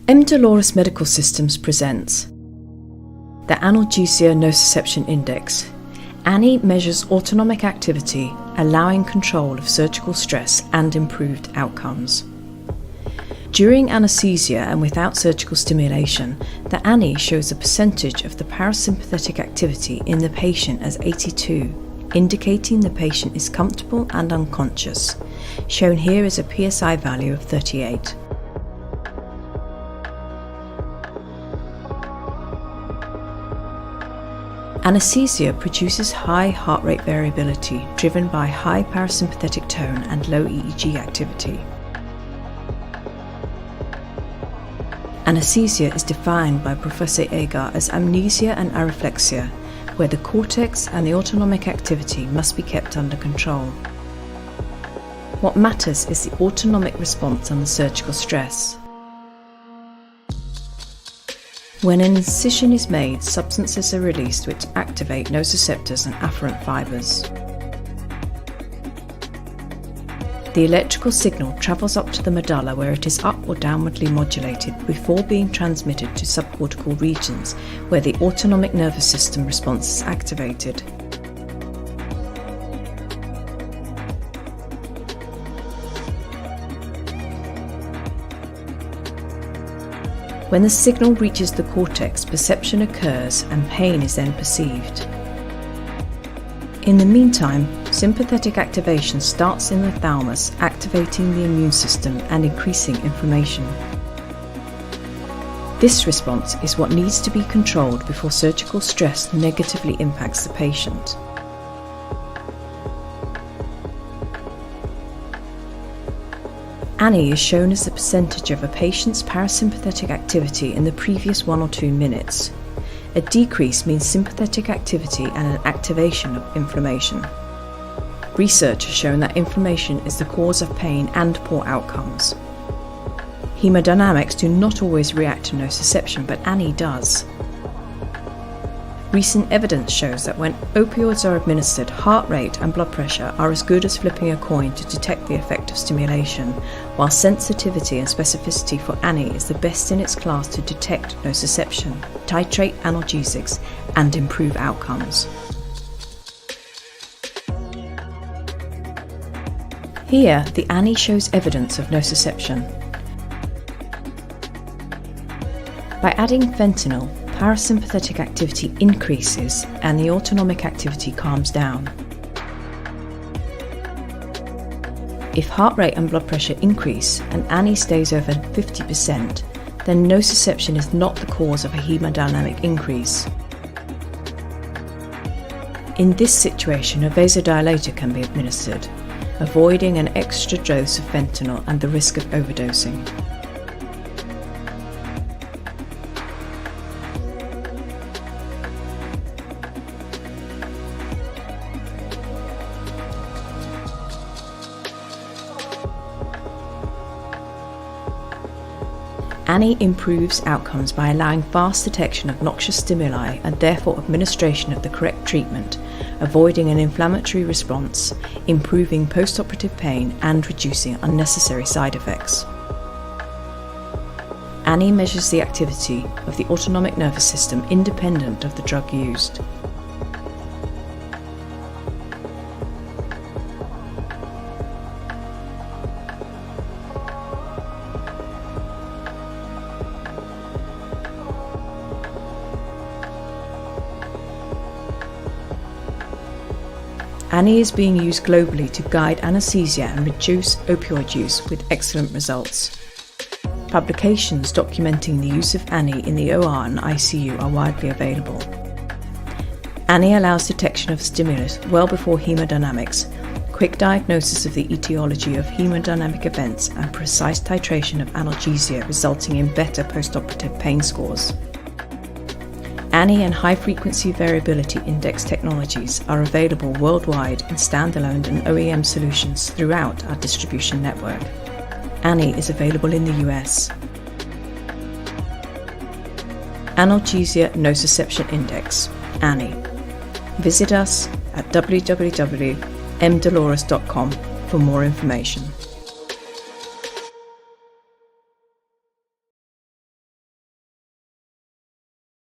MDoloris Medical Systems presents the Analgesia Nociception Index. ANI measures autonomic activity, allowing control of surgical stress and improved outcomes. During anaesthesia and without surgical stimulation, the ANI shows a percentage of the parasympathetic activity in the patient as 82, indicating the patient is comfortable and unconscious. Shown here is a PSI value of 38. Anaesthesia produces high heart rate variability driven by high parasympathetic tone and low EEG activity. Anaesthesia is defined by Professor Agar as amnesia and areflexia, where the cortex and the autonomic activity must be kept under control. What matters is the autonomic response under surgical stress. When an incision is made, substances are released which activate nociceptors and afferent fibers. The electrical signal travels up to the medulla where it is up or downwardly modulated before being transmitted to subcortical regions where the autonomic nervous system response is activated. When the signal reaches the cortex, perception occurs and pain is then perceived. In the meantime, sympathetic activation starts in the thalamus, activating the immune system and increasing inflammation. This response is what needs to be controlled before surgical stress negatively impacts the patient. ANI is shown as the percentage of a patient's parasympathetic activity in the previous 1 or 2 minutes. A decrease means sympathetic activity and an activation of inflammation. Research has shown that inflammation is the cause of pain and poor outcomes. Hemodynamics do not always react to nociception, but ANI does. Recent evidence shows that when opioids are administered, heart rate and blood pressure are as good as flipping a coin to detect the effect of stimulation, while sensitivity and specificity for ANI is the best in its class to detect nociception, titrate analgesics, and improve outcomes. Here, the ANI shows evidence of nociception. By adding fentanyl, parasympathetic activity increases and the autonomic activity calms down. If heart rate and blood pressure increase and ANI stays over 50%, then nociception is not the cause of a hemodynamic increase. In this situation, a vasodilator can be administered, avoiding an extra dose of fentanyl and the risk of overdosing. ANI improves outcomes by allowing fast detection of noxious stimuli and therefore administration of the correct treatment, avoiding an inflammatory response, improving post-operative pain and reducing unnecessary side effects. ANI measures the activity of the autonomic nervous system independent of the drug used. ANI is being used globally to guide anaesthesia and reduce opioid use with excellent results. Publications documenting the use of ANI in the OR and ICU are widely available. ANI allows detection of stimulus well before hemodynamics, quick diagnosis of the etiology of hemodynamic events, and precise titration of analgesia, resulting in better post-operative pain scores. ANI and high-frequency variability index technologies are available worldwide in standalone and OEM solutions throughout our distribution network. ANI is available in the US. Analgesia Nociception Index, ANI. Visit us at www.mdoloris.com for more information.